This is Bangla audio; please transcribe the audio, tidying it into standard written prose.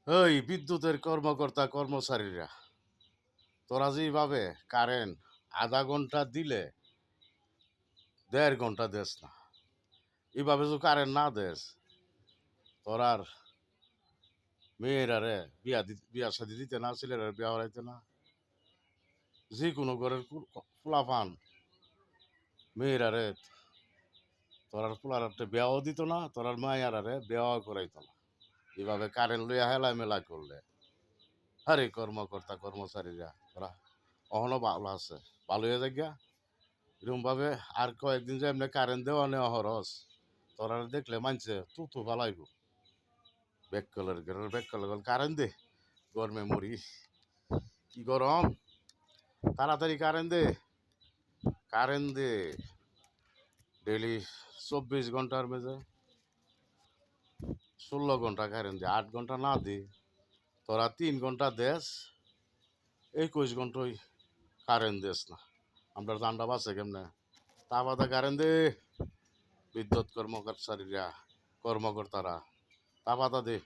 ওই বিদ্যুতের কর্মকর্তা কর্মচারীরা, তোরা যেভাবে কারেন্ট আধা ঘন্টা দিলে 1.5 ঘন্টা দেস না, এভাবে যদি কারেন্ট না দেস, তোরার মেয়েরা রে বিয়া শাদি দিতে না, ছেলেরা বিয়া হরাইতে না, যে কোনো ঘরের পোলাপান মেয়েরা রে তোরার পোলার একটা বিয়াও দিত না, তোরার মায়েরা রে বিয়াও করাইতো না। এভাবে কারেন্ট লইয়া হেলা মেলা করলে আরে কর্মকর্তা কর্মচারীরা তোরা অহনো ভালো আছে, ভালো হয়ে যাক গা। এরকম ভাবে আর কয়েকদিন যে এমনি কারেন্ট দেওয়া নেওয়া হরস, তোরা দেখলে মানছে তু ভালাইব। ব্যাক কলের কারেন্ট দে, গরমে মরি, কি গরম, তাড়াতাড়ি কারেন্ট দে ডেলি 24 ঘন্টার মেঝে 16 ঘন্টা কারেন্ট দে, 8 ঘন্টা না দি, তোরা 3 ঘন্টা দেশ, 21 ঘন্টায় কারেন্ট দেস না, আমরা জানটা বাঁচে কেমনে? তা বাদা কারেন্ট দে, বিদ্যুৎ কর্মচারীরা, কর্মকর্তারা, তা বাধা দে।